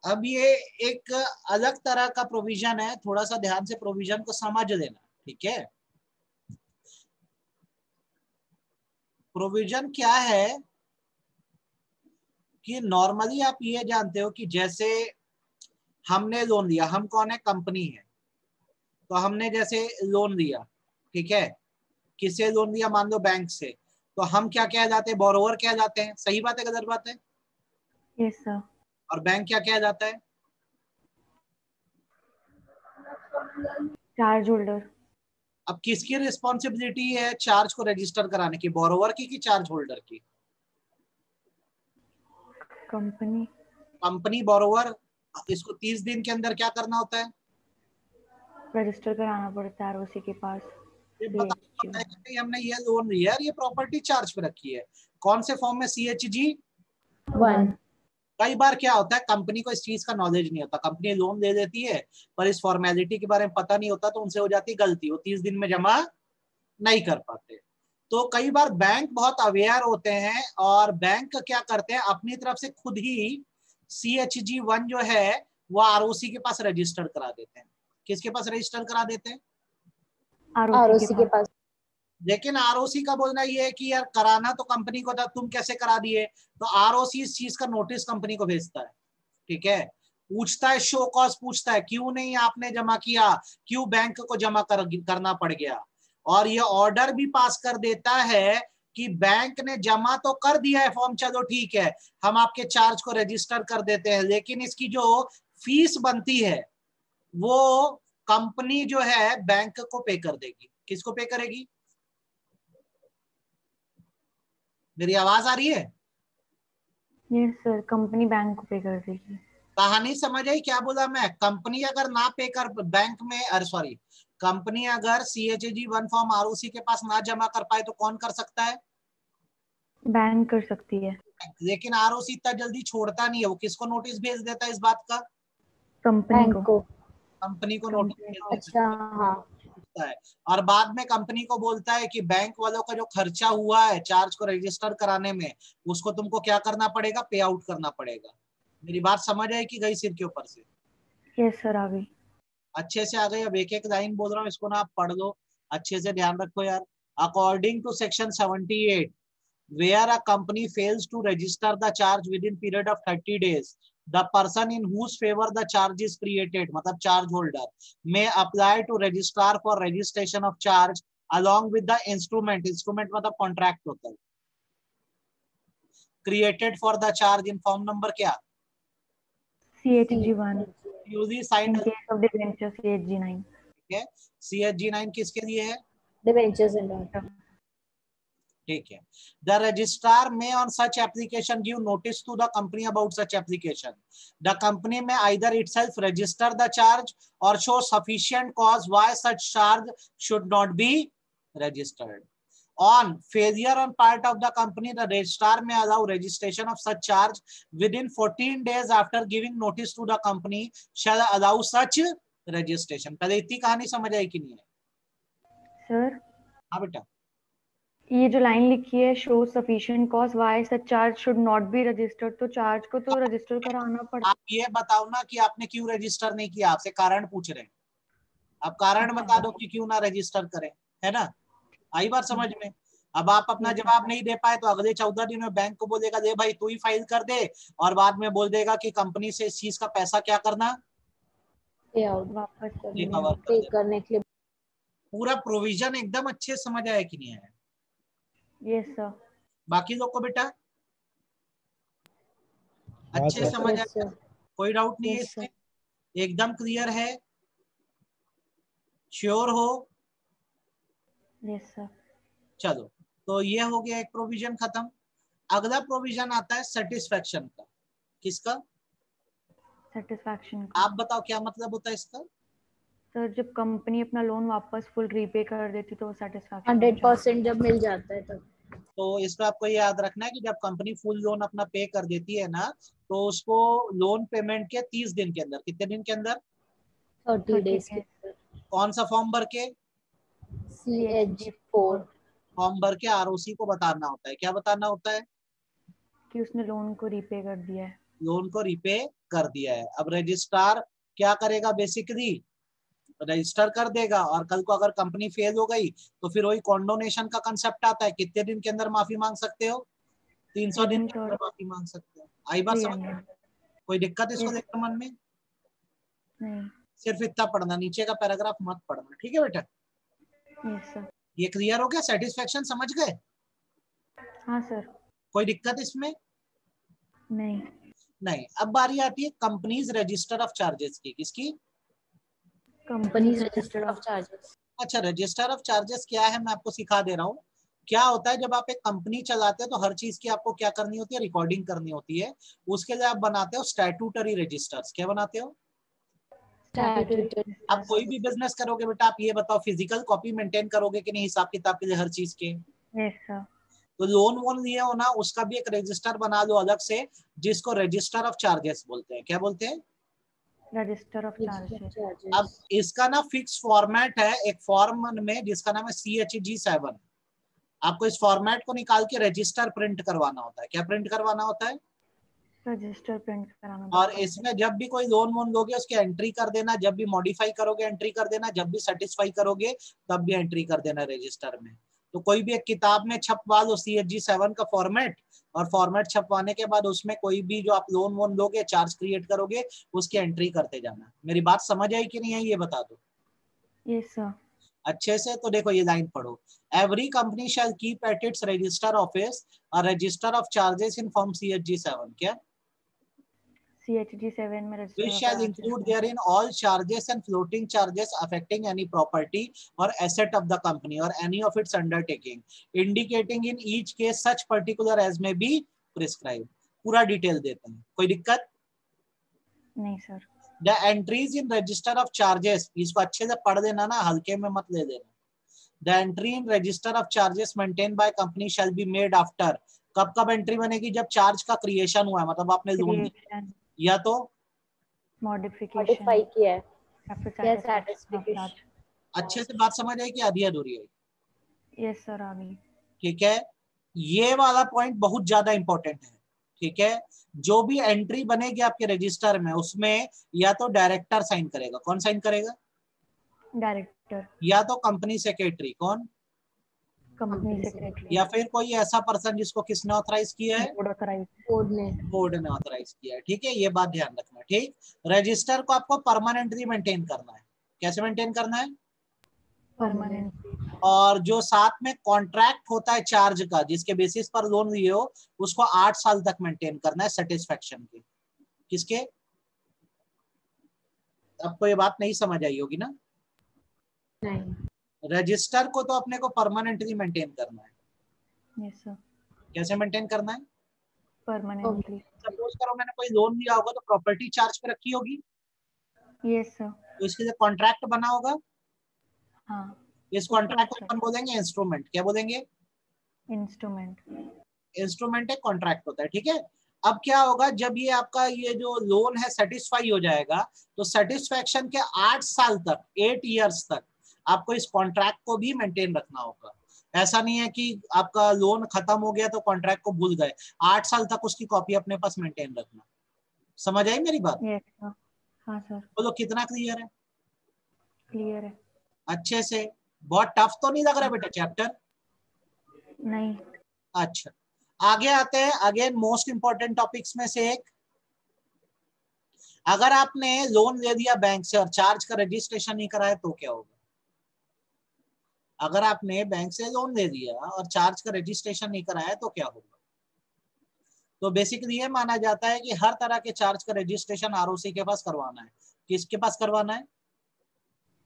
अब ये एक अलग तरह का प्रोविजन है, थोड़ा सा ध्यान से प्रोविजन को समझ लेना, ठीक है। प्रोविजन क्या है कि नॉर्मली आप ये जानते हो कि जैसे हमने लोन लिया, हम कौन है, कंपनी है, तो हमने जैसे लोन लिया, ठीक है, किससे लोन लिया, मान लो बैंक से, तो हम क्या क्या जाते हैं, बोरोवर क्या जाते हैं, सही बात है गलत बात है? Yes sir. और बैंक क्या क्या जाता है? Charge holder. अब किसकी रिस्पॉन्सिबिलिटी है चार्ज को रजिस्टर कराने की, बोरोवर की कि चार्ज होल्डर की? कंपनी। Company, borrower. इसको 30 दिन के अंदर क्या करना होता है? रजिस्टर कराना पड़ता है आरओसी के पास। ये बताना होता है कि भाई हमने ये लोन लिया है, ये प्रॉपर्टी चार्ज पे रखी है, कौन से फॉर्म में, CHG 1। कई बार क्या होता है, कंपनी को इस चीज का नॉलेज नहीं होता, कंपनी लोन दे देती है पर इस फॉर्मेलिटी के बारे में पता नहीं होता, तो उनसे हो जाती है गलती, वो 30 दिन में जमा नहीं कर पाते। तो कई बार बैंक बहुत अवेयर होते हैं और बैंक क्या करते हैं, अपनी तरफ से खुद ही CHG 1 जो है वो आरओसी के पास रजिस्टर करा देते हैं। किसके पास रजिस्टर करा देते हैं? आरओसी के पास। लेकिन आरओसी का बोलना ये है कि यार कराना तो कंपनी को था, तुम कैसे करा दिए? तो आरओसी इस चीज का नोटिस कंपनी को भेजता है, ठीक है, पूछता है, शो कॉज पूछता है, क्यों नहीं आपने जमा किया, क्यों बैंक को जमा करना पड़ गया, और ये ऑर्डर भी पास कर देता है कि बैंक ने जमा तो कर दिया है फॉर्म, चलो ठीक है, हम आपके चार्ज को रजिस्टर कर देते हैं, लेकिन इसकी जो फीस बनती है वो कंपनी जो है बैंक को पे कर देगी। किसको पे करेगी? मेरी आवाज आ रही है? यस सर, कंपनी बैंक को पे कर देगी। कहानी समझ आई क्या बोला मैं? कंपनी अगर ना पे कर बैंक में, अरे सॉरी, कंपनी अगर CHG 1 फॉर्म आरओसी के पास ना जमा कर पाए तो कौन कर सकता है? बैंक कर सकती है। लेकिन आरओसी इतना जल्दी छोड़ता नहीं है, वो किसको नोटिस भेज देता है इस बात का? कंपनी को। कंपनी को नोटिस कंपनी भेज को। देता है। अच्छा हाँ। है और बाद में कंपनी को बोलता है कि बैंक वालों का जो खर्चा हुआ है चार्ज को रजिस्टर कराने में, उसको तुमको क्या करना पड़ेगा, पे आउट करना पड़ेगा। मेरी बात समझ आई कि गई सिर के ऊपर से? यस सर, आ गई। अच्छे से आ गई। अब एक एक लाइन बोल रहा हूँ, इसको ना आप पढ़ लो, अच्छे से ध्यान रखो यार। According to section 78, where a company fails to register the charge within period of 30 days, the person in whose favor the charge is created, मतलब charge holder, may apply to registrar for registration of charge along with the instrument, instrument मतलब contract होता है, created for the charge in form number क्या? CHG 1 यूजी साइंड। In case of debenture CHG 9। ठीक है, CHG 9 किसके लिए है? Debentures and all. ठीक है। The registrar may on such application give notice to the company about such application. The company may either itself register the charge or show sufficient cause why such charge should not be registered. On failure on part of the company, the registrar may allow registration of such charge within 14 days after giving notice to the company shall allow such registration। पहले इतनी कहानी समझ आई कि नहीं है? Sir, हाँ बेटा। ये जो लाइन लिखी है, show sufficient cause why such charge should not be registered, तो चार्ज को तो रजिस्टर कराना पड़ता आप ये बताओ ना कि आपने क्यों रजिस्टर नहीं किया, आपसे कारण पूछ रहे हैं, आप कारण बता दो कि क्यों ना रजिस्टर करें, है ना? आई बात समझ में? अब आप अपना जवाब नहीं दे पाए तो अगले 14 दिन में बैंक को बोलेगा दे भाई तू ही फाइल कर दे, और बाद में बोल देगा कि कंपनी से इस चीज का पैसा क्या करना, पे आउट वापस कर रिकवर कर पे दे। करने के लिए। पूरा प्रोविजन एकदम अच्छे से समझ आया कि नहीं आया? Yes sir. बाकी लोग को बेटा अच्छे सर। समझ यस आया? सर। कोई डाउट नहीं है यस सर। इसमें? एकदम क्लियर है? श्योर हो? Yes sir. चलो, तो ये हो गया एक प्रोविजन खत्म। अगला प्रोविजन आता है सेटिस्फेक्शन का। किसका? सेटिस्फैक्शन का। आप बताओ क्या मतलब होता है इसका? सर, जब कंपनी अपना लोन वापस फुल रीपे कर देती तो वो सेटिस्फैक्शन 100% जब मिल जाता है तब। तो इसमें आपको ये याद रखना है कि जब कंपनी फुल लोन अपना पे कर देती है ना, तो उसको लोन पेमेंट के 30 दिन के अंदर, कितने दिन के अंदर? 30 डेज के अंदर। कौन सा फॉर्म भर के? CHG 4 फॉर्म भर के आरओसी को बताना होता है। क्या बताना होता है? कि उसने लोन को रीपे कर दिया है। लोन को रिपे कर दिया है। अब रजिस्ट्रार क्या करेगा, बेसिकली रजिस्टर कर देगा, और कल को अगर कंपनी फेल हो गई तो फिर वही कॉन्डोनेशन का कंसेप्ट आता है, कितने दिन के अंदर माफी मांग सकते हो, 300 दिन के अंदर माफी मांग सकते हो। आई बात समझ में? कोई दिक्कत इसको लेकर मन में? नहीं। सिर्फ इतना पढ़ना, नीचे का पैराग्राफ मत पढ़ना, ठीक है बेटा? Yes sir. ये क्लियर हो गया? सेटिस्फेक्शन समझ गए? हाँ सर। कोई दिक्कत इसमें? नहीं। नहीं। अब बारी आती है कंपनीज रजिस्टर ऑफ चार्जेस की। किसकी? Companies register of charges. अच्छा, रजिस्टर ऑफ चार्जेस क्या है मैं आपको सिखा दे रहा हूँ। क्या होता है, जब आप एक कंपनी चलाते हो तो हर चीज की आपको क्या करनी होती है, रिकॉर्डिंग करनी होती है। उसके लिए आप बनाते हो स्टैट्यूटरी रजिस्टर्स। क्या बनाते हो? आप कोई भी बिजनेस करोगे बेटा, आप ये बताओ फिजिकल कॉपी मेंटेन करोगे कि नहीं हिसाब किताब के लिए हर चीज के? Yes sir. तो लोन वोन लिए हो ना, उसका भी एक रजिस्टर बना लो अलग से, जिसको रजिस्टर ऑफ चार्जेस बोलते हैं। क्या बोलते हैं? Register of charges. अब इसका ना फिक्स फॉर्मेट है एक फॉर्म में, जिसका नाम है CHG7। आपको इस फॉर्मेट को निकाल के रजिस्टर प्रिंट करवाना होता है। क्या प्रिंट करवाना होता है? रजिस्टर प्रिंट कराना। और इसमें जब भी कोई लोन वोन लोगे उसकी एंट्री कर देना, जब भी मॉडिफाई करोगे एंट्री कर देना, जब भी सेटिस्फाई करोगे तब भी एंट्री कर देना रजिस्टर में। तो कोई भी एक किताब में छपवा लो CHG7 का फॉर्मेट, और फॉर्मेट छपवाने के बाद उसमें कोई भी जो आप लोन वोन लोगे, चार्ज क्रिएट करोगे, उसकी एंट्री करते जाना। मेरी बात समझ आई कि नहीं आई ये बता दो। Yes sir. अच्छे से तो देखो ये लाइन पढ़ो। Every company shall keep at its register office a resistor of charges in form CHG7। क्या? CHG7 में Which register shall include therein all charges and floating charges affecting any property or asset of the company or any of its undertaking, indicating in each case such particular as may be prescribed। पूरा detail देते हैं। कोई दिक्कत? नहीं sir. The entries in register of charges, इसको अच्छे से पढ़ देना ना, हल्के में मत ले देना। The entry in register of charges maintained by company shall be made after। कब कब एंट्री बनेगी? जब चार्ज का क्रिएशन हुआ है, मतलब आपने लोन दिया, या तो मॉडिफाई किया है, या सैटिस्फैक्शन। अच्छे से बात समझ आई कि आधी अधूरी है? यस सर आ गई। ठीक है, ये वाला पॉइंट बहुत ज्यादा इंपॉर्टेंट है। ठीक है, जो भी एंट्री बनेगी आपके रजिस्टर में, उसमें या तो डायरेक्टर साइन करेगा। कौन साइन करेगा? डायरेक्टर। या तो कंपनी सेक्रेटरी। कौन? Company secretary. या फिर कोई ऐसा पर्सन जिसको किसने ऑथराइज किया है? बोर्ड ने ऑथराइज किया है। ठीक है, ये बात ध्यान रखना। ठीक, रजिस्टर को आपको परमानेंटली मेंटेन करना है। कैसे मेंटेन करना है? परमानेंटली। और जो साथ में कॉन्ट्रैक्ट होता है चार्ज का, जिसके बेसिस पर लोन लिए हो, उसको 8 साल तक मेंटेन करना है सेटिस्फेक्शन के। किसके? आपको ये बात नहीं समझ आई होगी ना? नहीं। रजिस्टर को तो अपने को परमानेंटली मेंटेन करना है। Yes sir. कैसे मेंटेन करना है? परमानेंटली। सपोज करो मैंने कोई लोन लिया होगा तो प्रॉपर्टी चार्ज पे रखी होगी। Yes sir. तो इसके लिए कॉन्ट्रैक्ट बना होगा। हाँ। इस कॉन्ट्रैक्ट को अपन बोलेंगे इंस्ट्रूमेंट। क्या बोलेंगे? इंस्ट्रूमेंट। इंस्ट्रूमेंट एक कॉन्ट्रैक्ट होता है। ठीक है, अब क्या होगा, जब ये आपका ये जो लोन है सेटिस्फाई हो जाएगा, तो सेटिस्फैक्शन के 8 साल तक, 8 इयर्स तक आपको इस कॉन्ट्रैक्ट को भी मेंटेन रखना होगा। ऐसा नहीं है कि आपका लोन खत्म हो गया तो कॉन्ट्रैक्ट को भूल गए। 8 साल तक उसकी कॉपी अपने पास मेंटेन रखना। समझ आई मेरी बात? Yes sir. हाँ सर। बोलो कितना क्लियर है? क्लियर है। अच्छे से। बहुत टफ तो नहीं लग रहा बेटा चैप्टर? नहीं। अच्छा, आगे आते हैं। अगेन मोस्ट इंपॉर्टेंट टॉपिक्स में से एक, अगर आपने लोन ले लिया बैंक से और चार्ज का रजिस्ट्रेशन नहीं कराया तो क्या होगा? अगर आपने बैंक से लोन ले लिया और चार्ज का रजिस्ट्रेशन नहीं कराया तो क्या होगा? तो बेसिकली ये माना जाता है कि हर तरह के चार्ज का रजिस्ट्रेशन आरओसी के पास करवाना है। किसके पास करवाना है?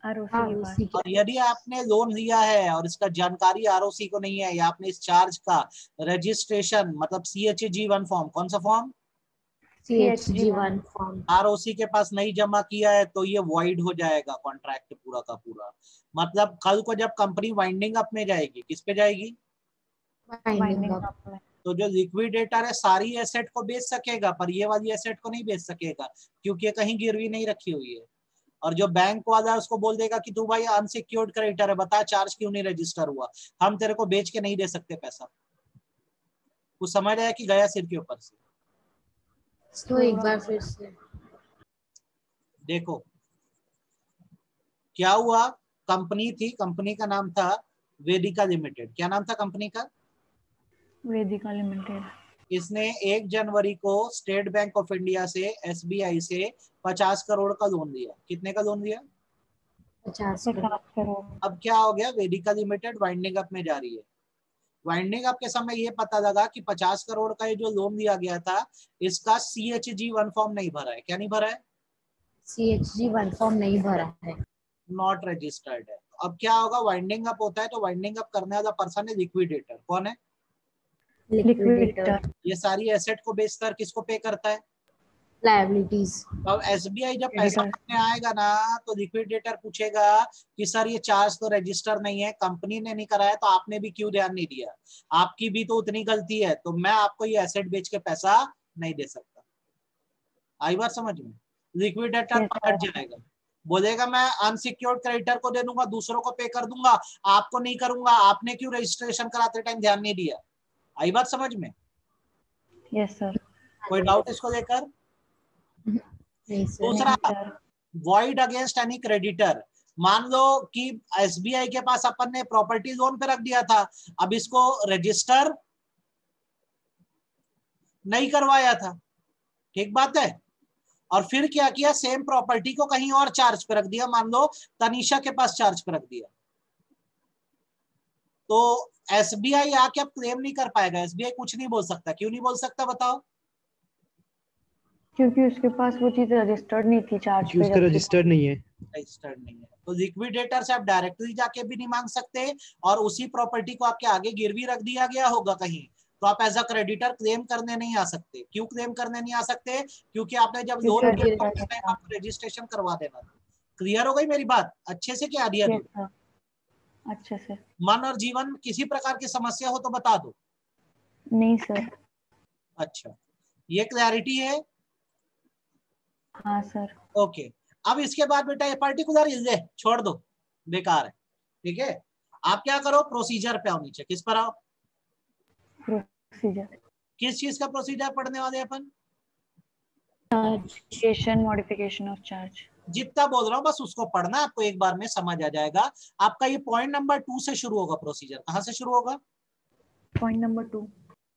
आरओसी। और यदि आपने लोन लिया है और इसका जानकारी आरओसी को नहीं है, या आपने इस चार्ज का रजिस्ट्रेशन मतलब CHG1 फॉर्म, कौन सा फॉर्म? CHG1 फॉर्म आरओसी के पास नहीं जमा किया है, तो ये वॉइड हो जाएगा कॉन्ट्रैक्ट पूरा का पूरा। मतलब कल को जब कंपनी वाइंडिंग अप में जाएगी, किस पे जाएगी? Winding up. तो जो लिक्विडेटर है सारी एसेट को बेच सकेगा, पर ये वाली एसेट को नहीं बेच सकेगा, क्योंकि कहीं गिरवी नहीं रखी हुई है। और जो बैंक वाला है उसको बोल देगा कि तू भाई अनसिक्योर्ड क्रेडिटर है, बता चार्ज क्यों नहीं रजिस्टर हुआ, हम तेरे को बेच के नहीं दे सकते पैसा। कुछ समझ आया कि गया सिर के ऊपर से? तो एक बार फिर से देखो क्या हुआ, कंपनी थी, कंपनी का नाम था वेदिका लिमिटेड। क्या नाम था कंपनी का? वेदिका लिमिटेड। इसने 1 जनवरी को स्टेट बैंक ऑफ इंडिया से, एसबीआई से 50 करोड़ का लोन लिया। कितने का लोन लिया? 50 50 करोड़। अब क्या हो गया, वेदिका लिमिटेड वाइंडिंग अप में जा रही है। वाइंडिंग अप के समय ये पता लगा कि 50 करोड़ का ये जो लोन दिया गया था, इसका CHG1 फॉर्म नहीं भरा है। क्या नहीं भरा है? CHG1 फॉर्म नहीं भरा है। नॉट रजिस्टर्ड है। अब क्या होगा, वाइंडिंग अप होता है तो वाइंडिंग अप करने वाला पर्सन है लिक्विडेटर। कौन है? लिक्विडेटर। ये सारी एसेट को बेचकर किसको पे करता है? लायबिलिटीज। अब एसबीआई जब पैसा क्रेडिटर। लेने आएगा ना, तो लिक्विडेटर पूछेगा कि सर ये चार्ज तो रजिस्टर नहीं है, कंपनी ने नहीं कराया, तो आपने भी क्यों ध्यान नहीं दिया? आपकी भी तो उतनी गलती है, तो मैं आपको ये एसेट बेच के पैसा नहीं दे सकता। आई बात समझ में? लिक्विडेटर Yes, पकड़ sir. जाएगा, बोलेगा मैं अनसिक्योर्ड क्रेडिटर को दे दूंगा, दूसरों को पे कर दूंगा, आपको नहीं करूंगा, आपने क्यों रजिस्ट्रेशन कराते टाइम ध्यान नहीं दिया? आई बात समझ में? Yes, sir. कोई डाउट इसको लेकर? नहीं सर। दूसरा, नहीं sir. Void against any creditor. मान लो कि एसबीआई के पास अपन ने प्रॉपर्टी लोन पे रख दिया था, अब इसको रजिस्टर नहीं करवाया था, ठीक बात है, और फिर क्या किया, सेम प्रॉपर्टी को कहीं और चार्ज पे रख दिया, मान लो तनीषा के पास चार्ज पे रख दिया, तो एसबीआई आके अब क्लेम नहीं कर पाएगा। एसबीआई कुछ नहीं बोल सकता। क्यों नहीं बोल सकता बताओ? क्योंकि उसके पास वो चीज रजिस्टर्ड नहीं थी चार्ज क्योंकि पे उसका जब थी। रजिस्टर्ड नहीं है। रजिस्टर्ड नहीं है, तो लिक्विडेटर से आप डायरेक्टली जाके भी नहीं मांग सकते, और उसी प्रॉपर्टी को आपके आगे गिरवी रख दिया गया होगा कहीं, तो आप एज अ क्रेडिटर क्लेम करने नहीं आ सकते। क्यों क्लेम करने नहीं आ सकते? क्योंकि आपने जब क्योंकि लोन रजिस्टर्ड लिया नहीं उस टाइम था। आपको रजिस्ट्रेशन करवा देना था। क्लियर हो गई मेरी बात? अच्छे से क्या दिया? यस सर, अच्छे से। मन और जीवन में किसी प्रकार की समस्या हो तो बता दो। नहीं सर। अच्छा, ये क्लैरिटी है? हाँ सर। ओके। अब इसके बाद बेटा ये पर्टिकुलर ले छोड़ दो, बेकार है, ठीक है। आप क्या करो, प्रोसीजर पे आओ नीचे। किस पर आओ? प्रोसीजर। किस चीज का प्रोसीजर पढ़ने वाले हैं अपन? Modification modification of charge. जितना बोल रहा हूँ बस उसको पढ़ना, आपको एक बार में समझ आ जाएगा। आपका ये पॉइंट नंबर 2 से शुरू होगा। प्रोसीजर कहाँ से शुरू होगा? Point number 2।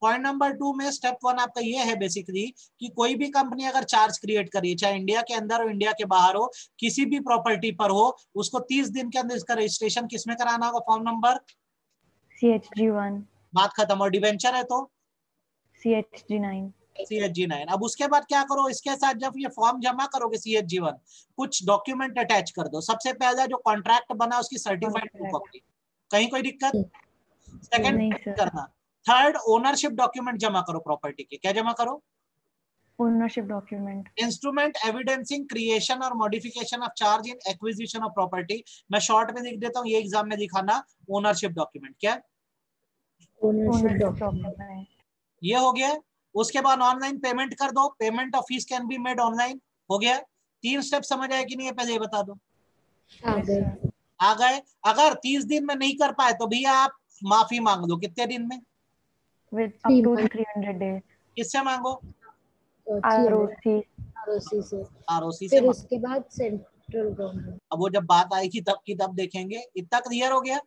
पॉइंट नंबर 2 में स्टेप 1 आपका ये है बेसिकली कि कोई भी कंपनी अगर चार्ज क्रिएट करिए, चाहे इंडिया के अंदर हो इंडिया के बाहर हो, किसी भी प्रॉपर्टी पर हो, उसको 30 दिन के अंदर इसका रजिस्ट्रेशन किसमें कराना होगा? Form number CHG1। बात खत्म। और डिवेंचर है तो CHG9। CHG9। अब उसके बाद क्या करो, इसके साथ जब ये फॉर्म जमा करोगे CHG1, कुछ डॉक्यूमेंट अटैच कर दो। सबसे पहला जो कॉन्ट्रैक्ट बना उसकी सर्टिफाइड ट्रू कॉपी। कहीं कोई दिक्कत? सेकंड नहीं सर। करना। थर्ड, ओनरशिप डॉक्यूमेंट जमा करो प्रॉपर्टी के। क्या जमा करो? Ownership document. Instrument evidencing creation और modification of charge in acquisition of property. मैं शॉर्ट में लिख देता हूँ, ये एग्जाम में दिखाना। ओनरशिप डॉक्यूमेंट क्या? Ownership document. डॉक्यूमेंट। ये हो गया। उसके बाद ऑनलाइन पेमेंट कर दो। Payment of fees can be made online. हो गया। 3 स्टेप समझ आए कि नहीं? पहले ये बता दो। आ गए। आ गए। अगर 30 दिन में नहीं कर पाए तो भैया आप माफी मांग लो। कितने दिन में? With up 3 to months 300 days. किससे मांगो? ROC। ROC से। आरओसी से फिर मांगो। उसके बाद सेंट्रल गवर्नमेंट। अब वो जब बात आएगी तब की तब देखेंगे। इतना क्लियर हो गया?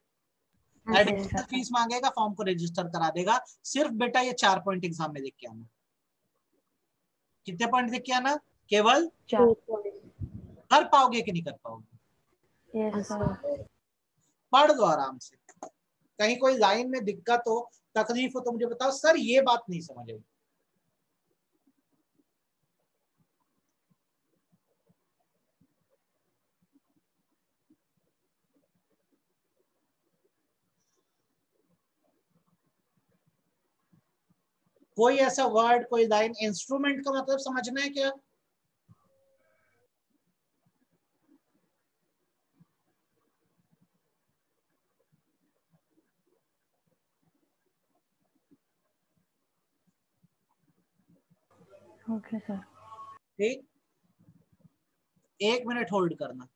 Yes, additional sir. फीस मांगेगा, फॉर्म को रजिस्टर करा देगा। सिर्फ बेटा ये 4 पॉइंट एग्जाम में लिख के आना। कितने पॉइंट लिख के आना? केवल। 4। कर पाओगे कि नहीं कर पाओगे? Yes sir. पढ़ दो आराम से। कहीं कोई लाइन में दिक्कत हो, तकलीफ हो तो मुझे बताओ, सर ये बात नहीं समझ आई। कोई ऐसा वर्ड, कोई लाइन, इंस्ट्रूमेंट का मतलब समझना है क्या? Okay sir. ठीक, 1 मिनट होल्ड करना।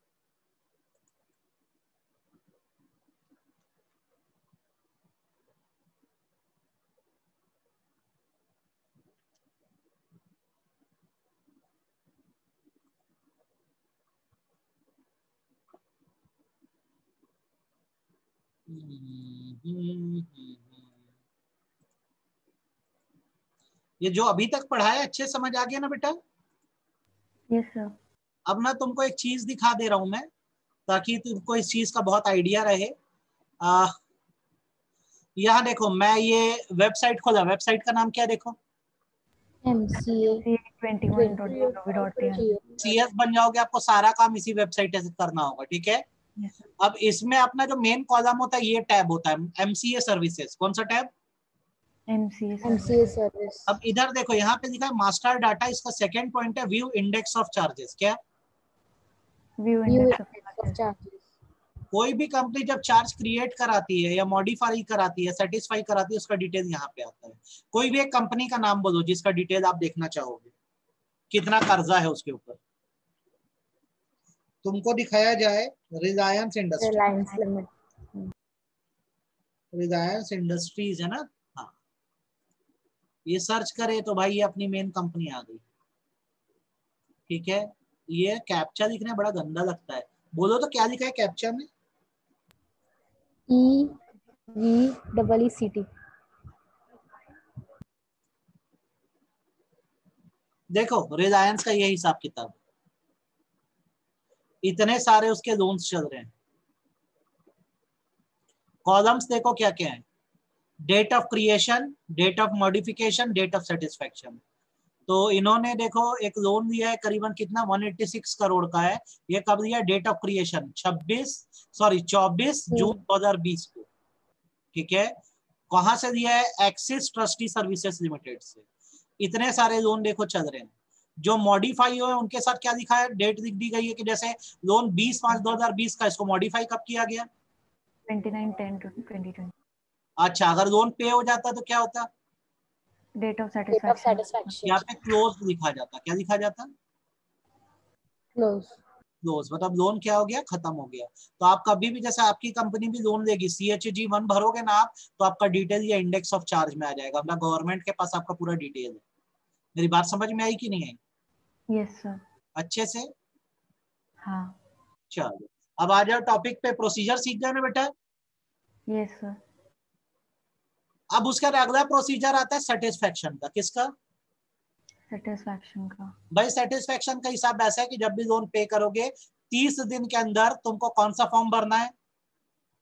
ये जो अभी तक पढ़ा है अच्छे समझ आ गया ना बेटा? Yes sir. अब ना तुमको एक चीज दिखा दे रहा हूं मैं, ताकि तुमको इस चीज का बहुत आइडिया रहे। यहाँ देखो, मैं ये वेबसाइट खोला, वेबसाइट का नाम क्या देखो? MCA 21.adobe.in। CS बन जाओगे, आपको सारा काम इसी वेबसाइट से करना होगा, ठीक है? अब इसमें अपना जो मेन कॉलम होता है, ये टैब होता है MCA सर्विसेज। कौन सा टैब? MCA service. अब इधर देखो, यहाँ पे लिखा है मास्टर डाटा, इसका सेकंड पॉइंट है व्यू इंडेक्स ऑफ चार्जेस। क्या? View New index index of charges. कोई भी कंपनी जब चार्ज क्रिएट कराती है या मॉडिफाई कराती है, सेटिस्फाई कराती है, उसका डिटेल यहाँ पे आता है। कोई भी एक कंपनी का नाम बोलो जिसका डिटेल आप देखना चाहोगे, कितना कर्जा है उसके ऊपर। तुमको दिखाया जाए Reliance industry, Reliance Limited. Reliance industries है ना? हाँ, ये सर्च करे तो भाई ये अपनी मेन कंपनी आ गई, ठीक है? ये कैप्चा लिखना बड़ा गंदा लगता है, बोलो तो क्या लिखा है कैप्चा में? EVEECT. देखो रिलायंस का ये हिसाब किताब, इतने सारे उसके लोन्स चल रहे हैं। कॉलम्स देखो क्या क्या है, date of creation, date of modification, date of satisfaction. तो इन्होंने देखो एक लोन दिया है करीबन कितना, 186 करोड़ का है। ये कब दिया? डेट ऑफ क्रिएशन 24 जून 2020 को, ठीक है? कहां से दिया है? एक्सिस ट्रस्टी सर्विसेज लिमिटेड से। इतने सारे लोन देखो चल रहे हैं। जो मॉडिफाई हुए उनके साथ क्या लिखा है? डेट लिख दी गई है कि जैसे लोन 20/5/2020 का, इसको मॉडिफाई कब किया गया? 29/10/2020। अच्छा, अगर लोन पे हो जाता तो क्या होता? Date of Date of satisfaction. satisfaction. यहाँ पे क्लोज लिखा जाता। क्या लिखा जाता? Close. क्लोज, मतलब लोन क्या हो गया? खत्म हो गया। तो आप कभी भी, जैसे आपकी कंपनी भी लोन लेगी, CHG1 भरोगे ना आप, तो आपका डिटेल ये इंडेक्स ऑफ चार्ज में आ जाएगा, मतलब गवर्नमेंट के पास आपका पूरा डिटेल है। मेरी बात समझ में आई कि नहीं आई? Yes sir. अच्छे से? हाँ। चलो अब आ जाओ टॉपिक पे। प्रोसीजर सीख गए ना बेटा? Yes sir. अब उसका अगला प्रोसीजर आता है सेटिस्फैक्शन का। किसका? सेटिस्फैक्शन का। भाई सेटिस्फैक्शन का हिसाब ऐसा है कि जब भी लोन पे करोगे 30 दिन के अंदर तुमको कौन सा फॉर्म भरना है?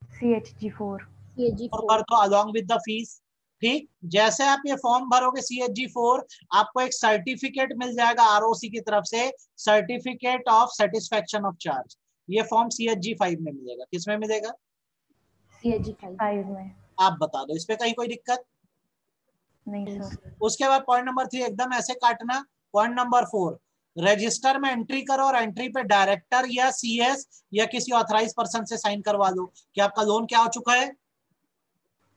CHG4। CHG4. भर दो अलॉन्ग विद द फीस। ठीक, जैसे आप ये फॉर्म भरोगे CHG4, आपको एक सर्टिफिकेट मिल जाएगा ROC की तरफ से, certificate of satisfaction of charge. ये फॉर्म CHG5 में मिलेगा। किस में मिलेगा? CHG5 में। आप बता दो, इस पे कहीं कोई दिक्कत नहीं सर। उसके बाद पॉइंट नंबर 3 एकदम ऐसे काटना। पॉइंट नंबर 4, रजिस्टर में एंट्री करो और एंट्री पे डायरेक्टर या CS या किसी ऑथराइज पर्सन से साइन करवा दो कि आपका लोन क्या हो चुका है?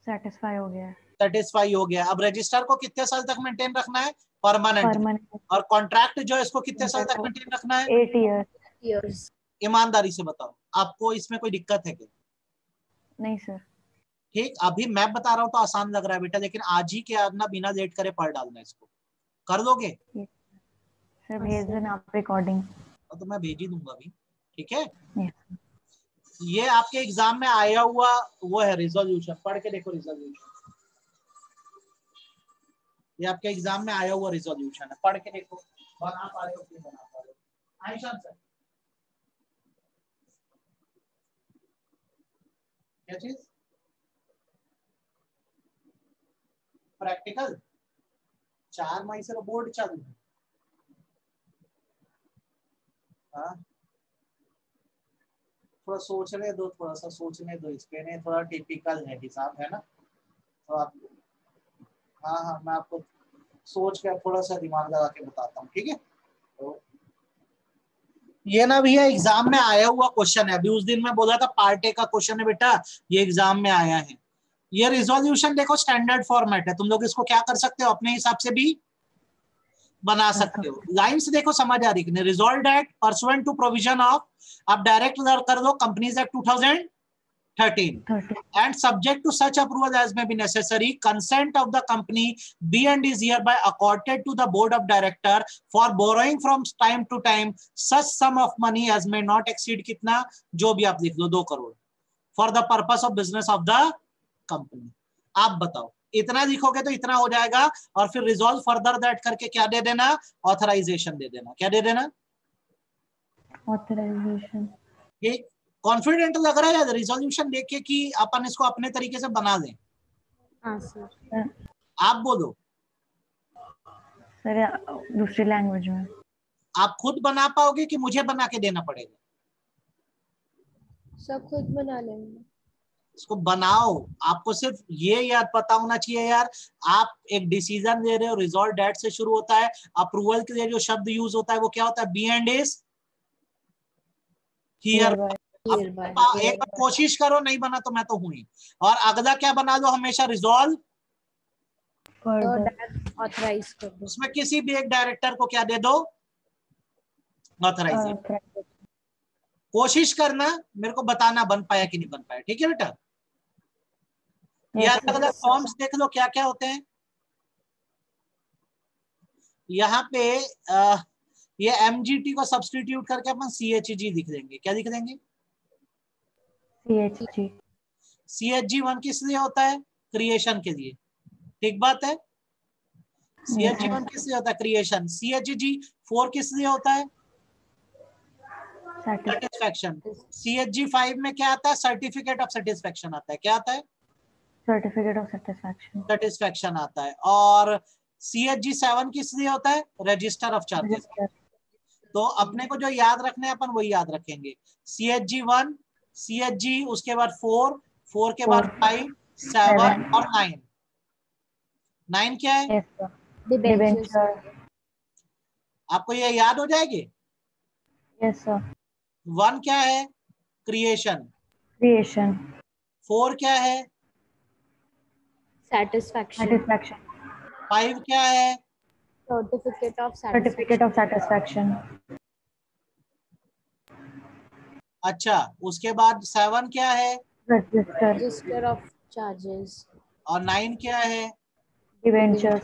सेटिस्फाई हो गया है। सेटिस्फाई हो गया। अब रजिस्टर को कितने साल तक मेंटेन रखना है? परमानेंट। और कॉन्ट्रैक्ट जो है इसको कितने साल तक मेंटेन रखना है? 8 इयर्स। Years. ईमानदारी से बताओ, आपको इसमें कोई दिक्कत है क्या? नहीं सर। ठीक, अभी मैं बता रहा हूँ तो आसान लग रहा है बेटा, लेकिन आज ही के आज ना बिना लेट करे पढ़ डालना, इसको कर दोगे? सर भेज देना आप रिकॉर्डिंग। तो मैं भेज ही दूंगा अभी, ठीक है? यस। ये आपके एग्जाम में आया हुआ वो है रिजोल्यूशन, पढ़ के देखो रिजोल्यूशन। ये आपके एग्जाम में आया हुआ रिजोल्यूशन है, पढ़ के देखो बना पा रहे हो कि बना पा रहे हो। आयशान सर क्या चीज? प्रैक्टिकल 4 मई से बोर्ड चालू है। हाँ, थोड़ा सोचने दो, थोड़ा सा सोचने दो, इसके नहीं थोड़ा टिपिकल है हिसाब, है ना? तो आप, हाँ हाँ, मैं आपको सोच कर थोड़ा सा दिमाग लगा के बताता हूँ, ठीक है? तो ये ना भैया एग्जाम में आया हुआ क्वेश्चन है। अभी उस दिन मैं बोला था पार्ट ए का क्वेश्चन है बेटा, ये एग्जाम में आया है। ये रिजोल्यूशन देखो स्टैंडर्ड फॉर्मेट है, तुम लोग इसको क्या कर सकते हो, अपने हिसाब से भी बना सकते हो। लाइंस देखो समझ आ रही कि नहीं? Resolve that pursuant to provision of, आप डायरेक्ट कर दो companies act 2013 and subject to such approval as may be necessary, consent of the company B and is hereby accorded to the board of director for borrowing from time to time such sum of money as may not exceed कितना, जो भी आप लिख लो 2 crore, for the purpose of business of the company. आप बताओ, इतना लिखोगे तो इतना हो जाएगा, और फिर रिजॉल्व फर्दर दैट करके क्या दे देना, ऑथराइजेशन दे देना। क्या दे देना, ऑथराइजेशन। ये कॉन्फिडेंट लग रहा है रिजोल्यूशन देख कि अपन इसको अपने तरीके से बना दें? हाँ सर। आप बोलो। सर दूसरी लैंग्वेज में। आप खुद बना पाओगे कि मुझे बना के देना पड़ेगा? सब खुद बना लेंगे। इसको बनाओ। आपको सिर्फ ये याद पता होना चाहिए यार, आप एक डिसीजन दे रहे हो, रिजॉल्व डेट से शुरू होता है, अप्रूवल के लिए जो शब्द यूज होता है वो क्या होता है, बी एंड इज हियर। एक बार कोशिश करो, नहीं बना तो मैं तो हुई। और अगला क्या बना दो हमेशा, रिजॉल्व ऑथराइज कर दो। उसमें किसी भी एक डायरेक्टर को क्या दे दो, ऑथराइजेशन। कोशिश करना, मेरे को बताना बन पाया कि नहीं बन पाया, ठीक है बेटा? ये अलग अलग फॉर्म्स देख लो क्या क्या होते हैं यहाँ पे। ये एमजीटी को सब्स्टिट्यूट करके अपन सीएचजी लिख देंगे। क्या लिख देंगे, सीएचजी। सीएचजी 1 किस लिए होता है, क्रिएशन के लिए, ठीक बात है। सीएचजी 1 किस लिए होता है, क्रिएशन। सीएचजी 4 किस लिए होता है, सेटिस्फैक्शन। सीएचजी 5 में क्या आता है, सर्टिफिकेट ऑफ सेटिस्फैक्शन आता है। क्या आता है, सर्टिफिकेट ऑफ सेटिस्फैक्शन। सेटिस्फैक्शन आता है। और सीएचजी 7 किस लिए होता है, रजिस्टर ऑफ चार्जेस। तो अपने को जो याद रखना है अपन वही याद रखेंगे, सीएचजी 1, सीएचजी, उसके बाद 4 के बाद 5, 7 और 9। 9 क्या है, डिबेंचर। आपको ये याद हो जाएगी। Yes sir. 1 क्या है, क्रिएशन। क्रिएशन। 4 क्या है, सेटिस्फैक्शन। 5 क्या है, सर्टिफिकेट ऑफ सेटिस्फैक्शन। अच्छा उसके बाद 7 क्या है, रजिस्टर ऑफ चार्जेस। और 9 क्या है, डिबेंचर।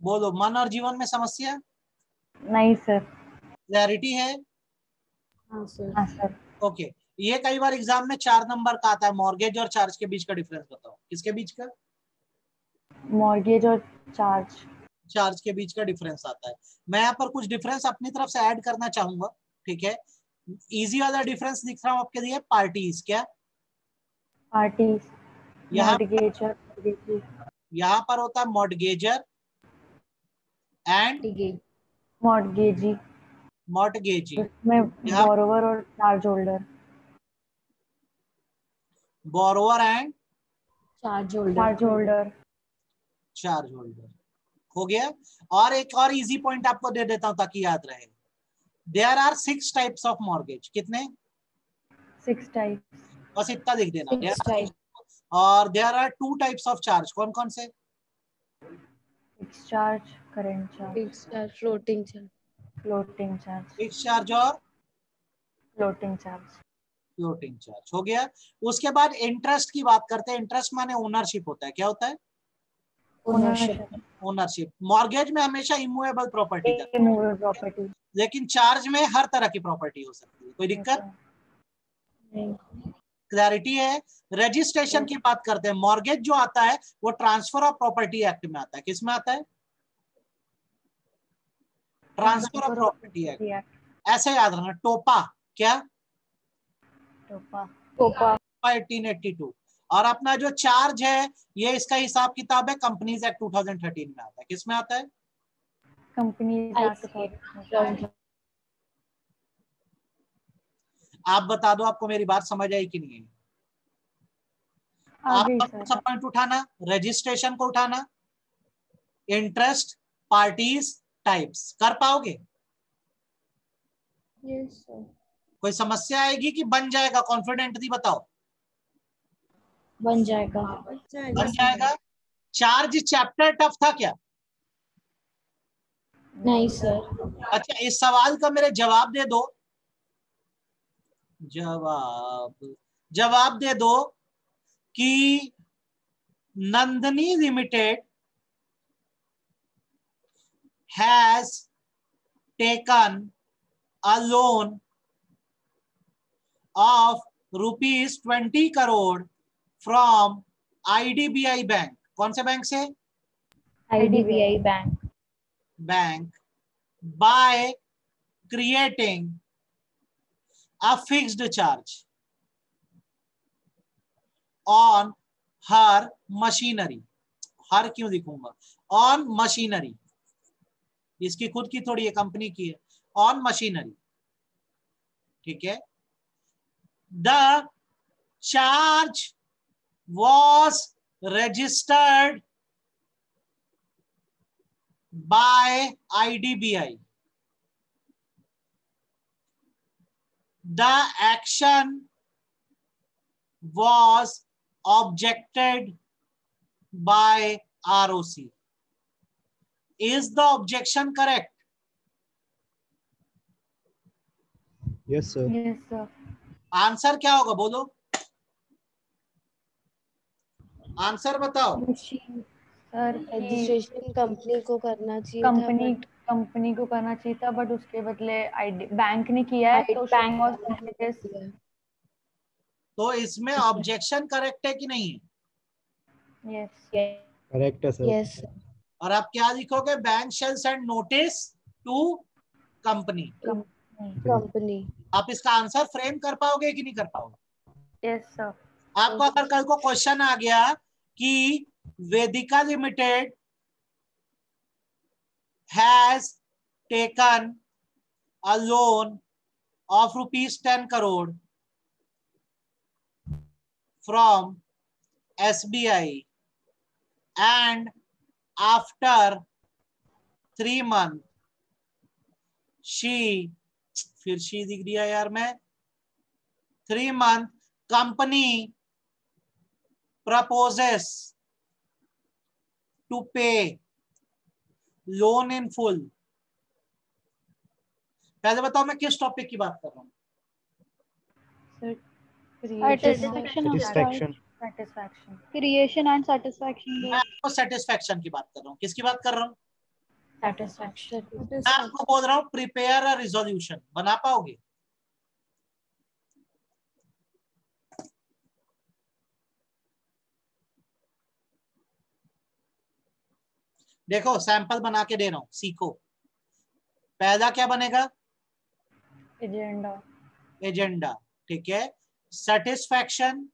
बोलो, मन और जीवन में समस्या, नहीं सर। क्लैरिटी है? हाँ सर। हाँ सर। ओके। ये कई बार एग्जाम में 4 नंबर का आता है, मॉर्गेज और चार्ज के बीच का डिफरेंस बताओ। किसके बीच का, मॉर्गेज और चार्ज। चार्ज के बीच का डिफरेंस आता है। मैं यहाँ पर कुछ डिफरेंस अपनी तरफ से ऐड करना चाहूंगा, ठीक है। इजी वाला डिफरेंस दिख रहा हूँ आपके लिए, पार्टीज। क्या पार्टीज, मॉर्गेजर। यहाँ पर होता है मॉर्गेजर एंड मॉर्गेजी। मॉर्गेजी। इसमें बोरोवर और charge holder. Borrower and charge holder. Charge holder हो गया। और एक और इजी पॉइंट आपको दे देता हूं ताकि याद रहे। There are 6 types of mortgage. कितने, 6 टाइप्स। बस इतना लिख देना। और there are 2 types of charge. कौन कौन से, fix charge, current charge, floating charge. Floating charge. Fix charge और फ्लोटिंग चार्ज। फ्लोटिंग चार्ज हो गया। उसके बाद इंटरेस्ट की बात करते हैं। इंटरेस्ट माने ओनरशिप होता है। क्या होता है, ओनरशिप। मॉर्गेज में हमेशा इमूवेबल प्रॉपर्टी का, लेकिन चार्ज में हर तरह की प्रॉपर्टी हो सकती है। कोई दिक्कत, क्लैरिटी है? रजिस्ट्रेशन की बात करते हैं। मॉर्गेज जो आता है वो ट्रांसफर ऑफ प्रॉपर्टी एक्ट में आता है। किस में आता है, ट्रांसफर ऑफ प्रॉपर्टी एक्ट। ऐसे याद रखना। टोपा, क्या, टोपा 1882। और अपना जो चार्ज है ये इसका हिसाब किताब है कंपनीज एक्ट 2013 में आता है। किस में आता है, कंपनीज एक्ट। आप बता दो आपको मेरी बात समझ आई कि नहीं है? आप सब पॉइंट उठाना, रजिस्ट्रेशन को उठाना, इंटरेस्ट, पार्टीज, टाइप्स। कर पाओगे? Yes sir. कोई समस्या आएगी कि बन जाएगा? कॉन्फिडेंटली बताओ। बन जाएगा। बन जाएगा। चार्ज चैप्टर टफ था क्या? नहीं सर। अच्छा इस सवाल का मेरे जवाब दे दो। जवाब दे दो कि Nandini limited has taken a loan of ₹20 crore from IDBI bank. कौन से बैंक से? IDBI bank by creating a fixed charge on her machinery। हर क्यों लिखूंगा? on machinery, इसकी खुद की थोड़ी है, कंपनी की है। on machinery, ठीक है। the charge was registered by IDBI। The action was objected by ROC। Is the objection correct? Yes, sir. Yes, sir. Answer क्या होगा बोलो, आंसर बताओ। सर रजिस्ट्रेशन कंपनी को करना चाहिए था, कंपनी को करना चाहिए था, बट उसके बदले बैंक ने किया है, तो बैंक तो इसमें ऑब्जेक्शन करेक्ट है कि नहीं है? यस Correct है, sir. यस और आप क्या लिखोगे? Bank shall send notice to company. Company. आप इसका आंसर फ्रेम कर पाओगे कि नहीं कर पाओगे? Yes sir. आपको अगर कल को क्वेश्चन आ गया कि Vedika Limited has taken a loan of ₹10 crore from SBI and after 3 months she, फिर she दिख दिया यार मैं, 3 months company proposes to pay loan in full। पहले बताओ मैं किस टॉपिक की बात कर रहा हूँ? Satisfaction. Creation and satisfaction. मैं आपको सेटिस्फैक्शन की बात कर रहा हूँ। किसकी बात कर रहा हूँ? सेटिस्फैक्शन। मैं आपको बोल रहा हूँ प्रिपेयर अ रिजोल्यूशन। बना पाओगे? देखो सैंपल बना के दे रहा हूं, सीखो। पहला क्या बनेगा? एजेंडा। एजेंडा, ठीक है। Satisfaction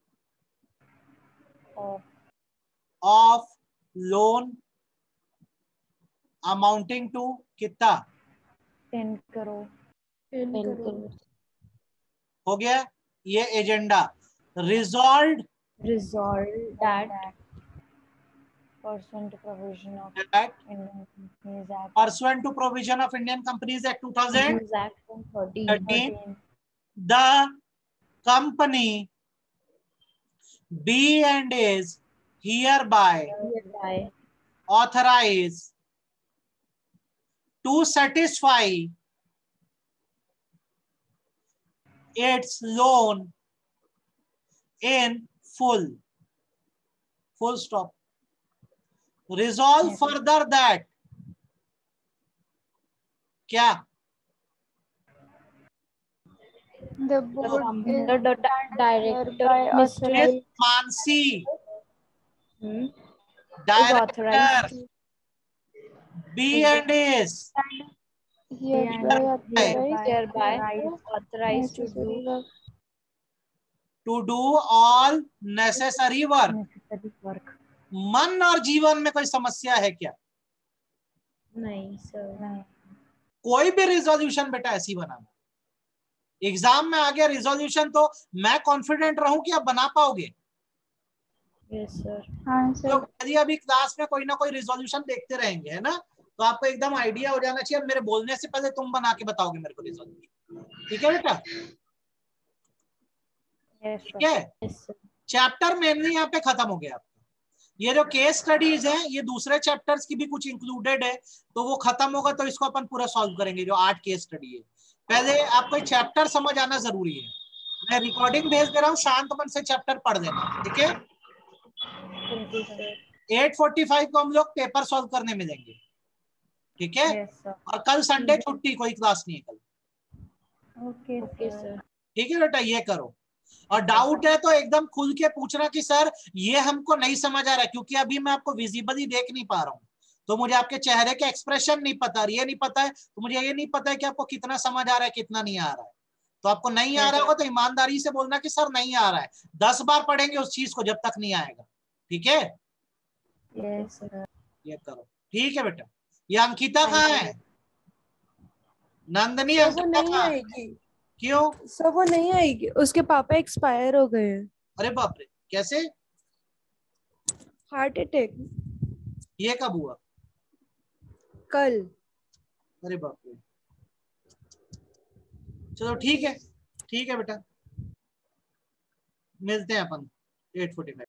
of loan amounting to कितना? 10 करोड़। 10 करोड़। हो गया ये agenda. Resolve that pursuant to provision of that Indian Companies Act pursuant to provision of Indian Companies Act 2013, the company be and is hereby authorized to satisfy its loan in full. Full stop. Resolve further that क्या? The board is the director Mr. Miss Mansi, is director, authorized B and is hereby authorized to do all necessary work. मन और जीवन में कोई समस्या है क्या? नहीं सर। कोई भी रिजोल्यूशन बेटा ऐसी बनाना। एग्जाम में आ गया रिजोल्यूशन तो मैं कॉन्फिडेंट रहूं कि आप बना पाओगे। Yes sir. हाँ सर। तो यदि अभी क्लास में कोई ना कोई रिजोल्यूशन देखते रहेंगे, है ना, तो आपको एकदम आइडिया हो जाना चाहिए। मेरे बोलने से पहले तुम बना के बताओगे मेरे को रिजोल्यूशन। ठीक है बेटा? ठीक है। चैप्टर मेनली यहाँ पे खत्म हो गया आपका। ये जो केस स्टडीज है ये दूसरे चैप्टर्स की भी कुछ इंक्लूडेड है, तो वो खत्म होगा तो इसको अपन पूरा सॉल्व करेंगे। जो 8 केस स्टडी है, पहले आपको चैप्टर समझ आना जरूरी है। मैं रिकॉर्डिंग भेज दे रहा हूँ, शांत मन से चैप्टर पढ़ लेना। ठीक है? 8:45 को हम लोग पेपर सॉल्व करने मिलेंगे। ठीक है? और कल संडे छुट्टी, कोई क्लास नहीं है कल। Okay sir. ठीक है बेटा? ये करो। और डाउट है तो एकदम खुल के पूछना कि सर ये हमको नहीं समझ आ रहा है, क्योंकि अभी मैं आपको विजिबली देख नहीं पा रहा हूँ, तो मुझे आपके चेहरे के एक्सप्रेशन नहीं पता, ये नहीं पता है, तो मुझे ये नहीं पता है कि आपको कितना समझ आ रहा है कितना नहीं आ रहा है। तो आपको नहीं आ रहा होगा तो ईमानदारी से बोलना कि सर नहीं आ रहा है, 10 बार पढ़ेंगे उस चीज को जब तक नहीं आएगा। ठीक है, यस सर। ये करो। ठीक है बेटा। ये अंकिता कहाँ है? नंदनी सर वो अंकिता नहीं कहाँ है? आएगी क्यों? सर, वो नहीं आएगी, उसके पापा एक्सपायर हो गए हैं। अरे बाप रे, कैसे? हार्ट अटैक ये कब हुआ? कल। अरे बाप रे। चलो ठीक है बेटा, मिलते हैं अपन 8:45।